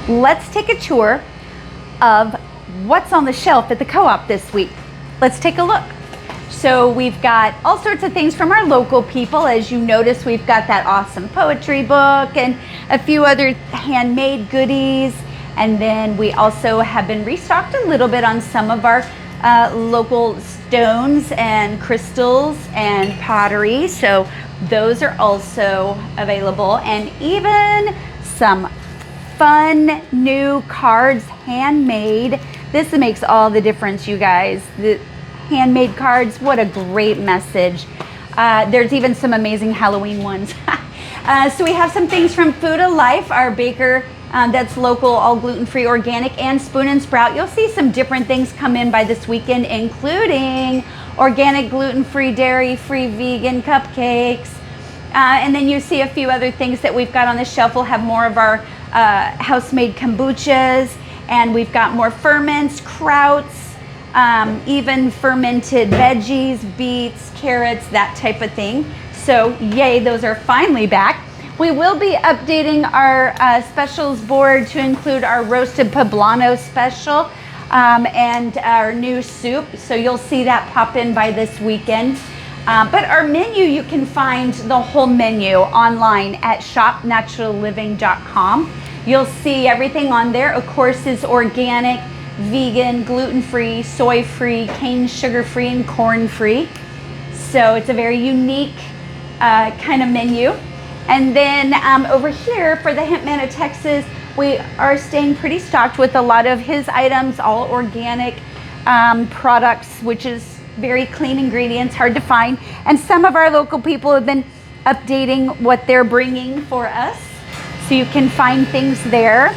let's take a tour of what's on the shelf at the co-op this week. Let's take a look. So we've got all sorts of things from our local people. As you notice, we've got that awesome poetry book and a few other handmade goodies. And then we also have been restocked a little bit on some of our local stones and crystals and pottery. So those are also available, and even some fun new cards, handmade. This makes all the difference, you guys. The handmade cards, what a great message. There's even some amazing Halloween ones. So we have some things from Food of Life, our baker that's local, all gluten-free, organic, and Spoon and Sprout. You'll see some different things come in by this weekend, including organic, gluten-free, dairy-free, vegan cupcakes. And then you see a few other things that we've got on the shelf. We'll have more of our house-made kombuchas, and we've got more ferments, krauts, even fermented veggies, beets, carrots, that type of thing. So yay, those are finally back. We will be updating our specials board to include our roasted poblano special and our new soup. So you'll see that pop in by this weekend. But our menu, you can find the whole menu online at shopnaturalliving.com. You'll see everything on there. Of course, is organic, vegan, gluten-free, soy-free, cane sugar-free, and corn-free. So it's a very unique kind of menu. And then over here for the Hemp Man of Texas, we are staying pretty stocked with a lot of his items, all organic products, which is very clean ingredients, hard to find. And some of our local people have been updating what they're bringing for us. So you can find things there.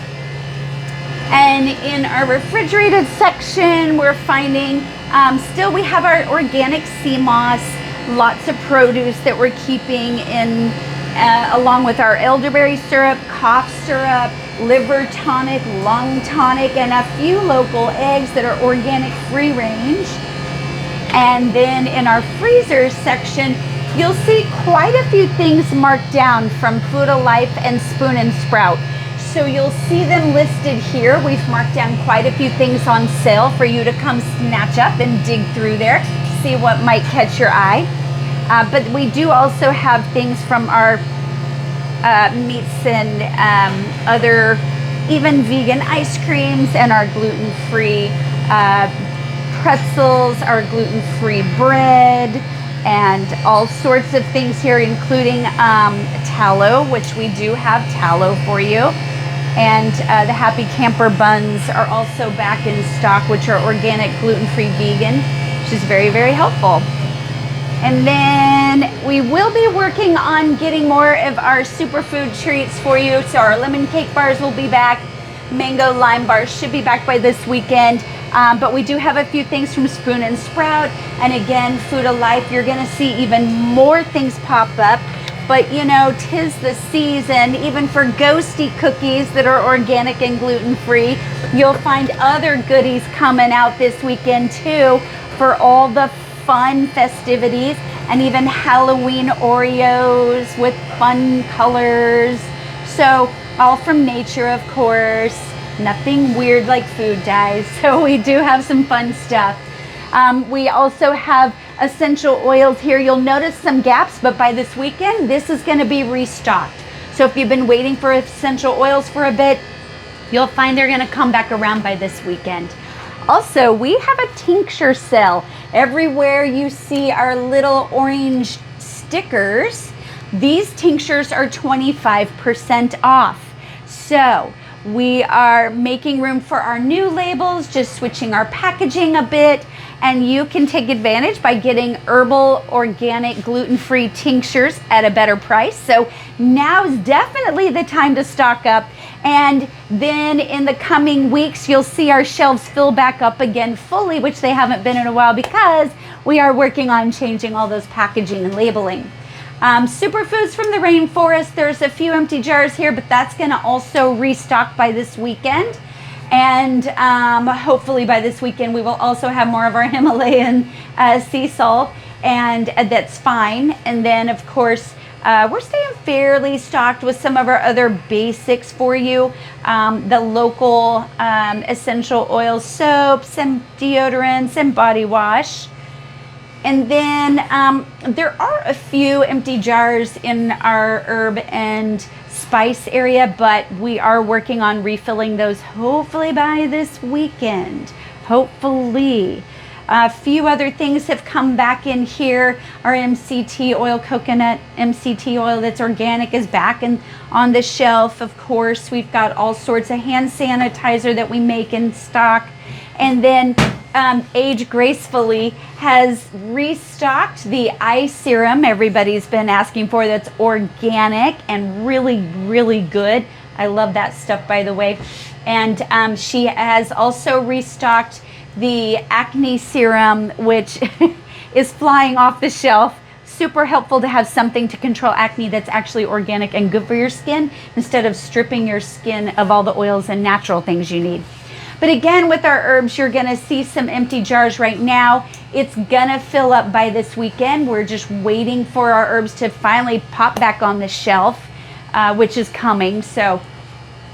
And in our refrigerated section, we're finding, still we have our organic sea moss, lots of produce that we're keeping in, along with our elderberry syrup, cough syrup, liver tonic, lung tonic, and a few local eggs that are organic free range. And then in our freezer section, you'll see quite a few things marked down from Food of Life and Spoon and Sprout. So you'll see them listed here. We've marked down quite a few things on sale for you to come snatch up and dig through there, see what might catch your eye. But we do also have things from our meats and other, even vegan ice creams, and our gluten-free pretzels, our gluten-free bread, and all sorts of things here, including tallow, which we do have tallow for you. And the Happy Camper buns are also back in stock, which are organic, gluten-free, vegan, which is very, very helpful. And then we will be working on getting more of our superfood treats for you. So our lemon cake bars will be back. Mango lime bars should be back by this weekend. But we do have a few things from Spoon and Sprout. And again, Food of Life, you're gonna see even more things pop up. But you know, 'tis the season, even for ghosty cookies that are organic and gluten-free. You'll find other goodies coming out this weekend too for all the fun festivities, and even Halloween Oreos with fun colors. So all from nature, of course. Nothing weird like food dyes. So we do have some fun stuff. We also have essential oils here. You'll notice some gaps, but by this weekend, this is going to be restocked. So if you've been waiting for essential oils for a bit, you'll find they're going to come back around by this weekend. Also, we have a tincture sale. Everywhere you see our little orange stickers, these tinctures are 25% off. So we are making room for our new labels, just switching our packaging a bit, and you can take advantage by getting herbal, organic, gluten-free tinctures at a better price. So now's definitely the time to stock up. And then in the coming weeks, you'll see our shelves fill back up again fully, which they haven't been in a while because we are working on changing all those packaging and labeling. Superfoods from the rainforest, there's a few empty jars here, but that's gonna also restock by this weekend. And hopefully by this weekend, we will also have more of our Himalayan sea salt, and that's fine. And then of course, We're staying fairly stocked with some of our other basics for you. The local essential oil soaps and deodorants and body wash. And then there are a few empty jars in our herb and spice area, but we are working on refilling those hopefully by this weekend. Hopefully. A few other things have come back in here. Our MCT oil, coconut MCT oil that's organic, is back and on the shelf. Of course, we've got all sorts of hand sanitizer that we make in stock. And then Age Gracefully has restocked the eye serum everybody's been asking for, that's organic and really, really good. I love that stuff, by the way. And she has also restocked the acne serum, which is flying off the shelf. Super helpful to have something to control acne that's actually organic and good for your skin, instead of stripping your skin of all the oils and natural things you need. But again, with our herbs, you're gonna see some empty jars right now. It's gonna fill up by this weekend. We're just waiting for our herbs to finally pop back on the shelf, which is coming. So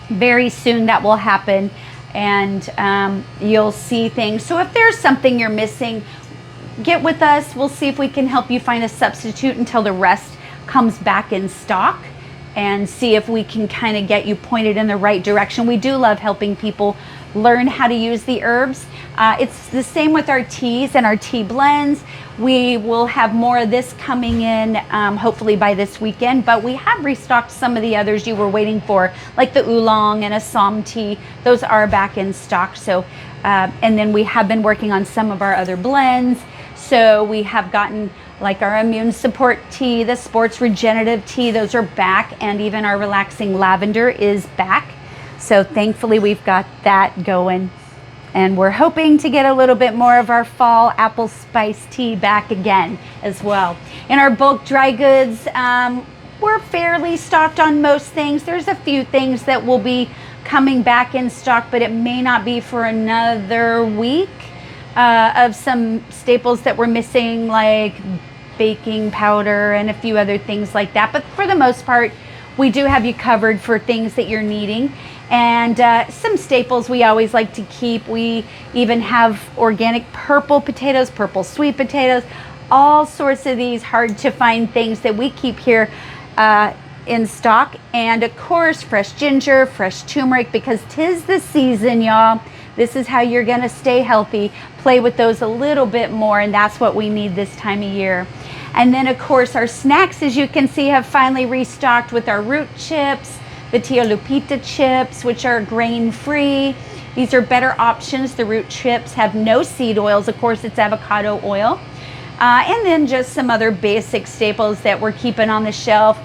very soon that will happen. And you'll see things. So if there's something you're missing, get with us. We'll see if we can help you find a substitute until the rest comes back in stock, and see if we can kind of get you pointed in the right direction. We do love helping people learn how to use the herbs. It's the same with our teas and our tea blends. We will have more of this coming in hopefully by this weekend, but we have restocked some of the others you were waiting for, like the oolong and Assam tea. Those are back in stock. So, and then we have been working on some of our other blends. So we have gotten like our immune support tea, the sports regenerative tea, those are back, and even our relaxing lavender is back. So thankfully we've got that going. And we're hoping to get a little bit more of our fall apple spice tea back again as well. In our bulk dry goods, we're fairly stocked on most things. There's a few things that will be coming back in stock, but it may not be for another week, of some staples that we're missing, like baking powder and a few other things like that. But for the most part, we do have you covered for things that you're needing. And some staples we always like to keep. We even have organic purple potatoes, purple sweet potatoes, all sorts of these hard to find things that we keep here in stock. And of course, fresh ginger, fresh turmeric, because 'tis the season, y'all. This is how you're gonna stay healthy. Play with those a little bit more, and that's what we need this time of year. And then of course our snacks, as you can see, have finally restocked with our root chips, the Tia Lupita chips, which are grain-free. These are better options. The root chips have no seed oils. Of course, it's avocado oil. And then just some other basic staples that we're keeping on the shelf.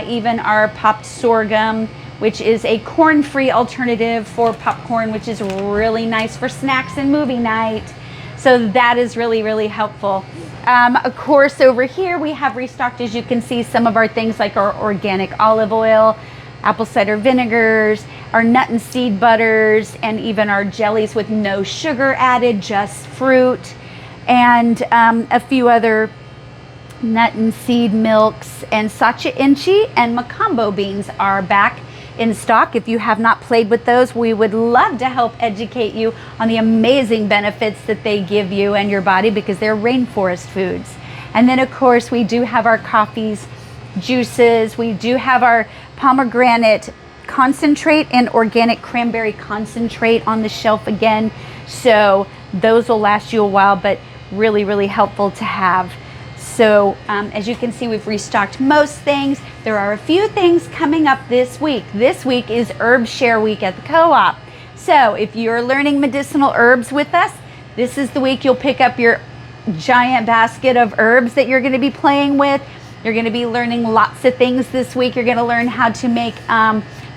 Even our popped sorghum, which is a corn-free alternative for popcorn, which is really nice for snacks and movie night. So that is really, really helpful. Of course, over here we have restocked, as you can see, some of our things like our organic olive oil, apple cider vinegars, our nut and seed butters, and even our jellies with no sugar added, just fruit, and a few other nut and seed milks. And Sacha Inchi and Macambo beans are back in stock. If you have not played with those, we would love to help educate you on the amazing benefits that they give you and your body, because they're rainforest foods. And then of course we do have our coffees, juices. We do have our pomegranate concentrate and organic cranberry concentrate on the shelf again. So those will last you a while, but really, really helpful to have. So as you can see, we've restocked most things. There are a few things coming up this week. This week is Herb Share Week at the Co-op. So if you're learning medicinal herbs with us, this is the week you'll pick up your giant basket of herbs that you're going to be playing with. You're going to be learning lots of things this week. You're going to learn how to make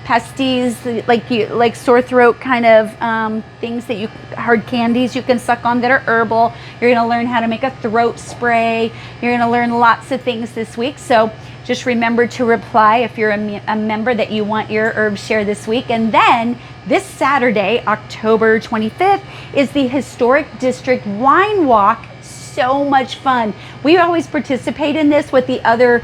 pasties, like sore throat kind of things that hard candies you can suck on that are herbal. You're going to learn how to make a throat spray. You're going to learn lots of things this week. So just remember to reply if you're a member that you want your herb share this week. And then this Saturday, October 25th, is the Historic District Wine Walk. So much fun. We always participate in this with the other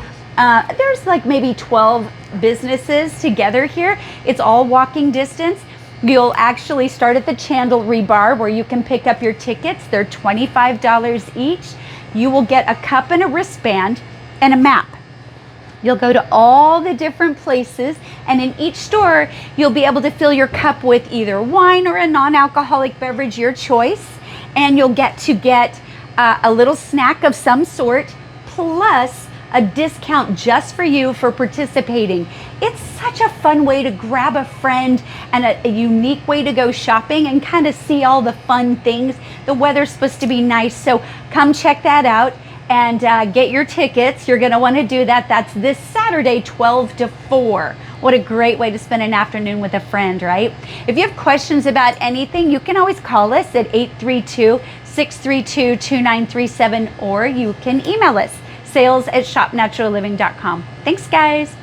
There's like maybe 12 businesses together here. It's all walking distance. You'll actually start at the Chandlery Bar where you can pick up your tickets. They're $25 each. You will get a cup and a wristband and a map. You'll go to all the different places, and in each store, you'll be able to fill your cup with either wine or a non-alcoholic beverage, your choice, and you'll get a little snack of some sort, plus a discount just for you for participating. It's such a fun way to grab a friend and a unique way to go shopping and kind of see all the fun things. The weather's supposed to be nice, so come check that out and get your tickets. You're gonna wanna do that. That's this Saturday, 12 to 4. What a great way to spend an afternoon with a friend, right? If you have questions about anything, you can always call us at 832-632-2937, or you can email us, sales@shopnaturalliving.com. Thanks, guys.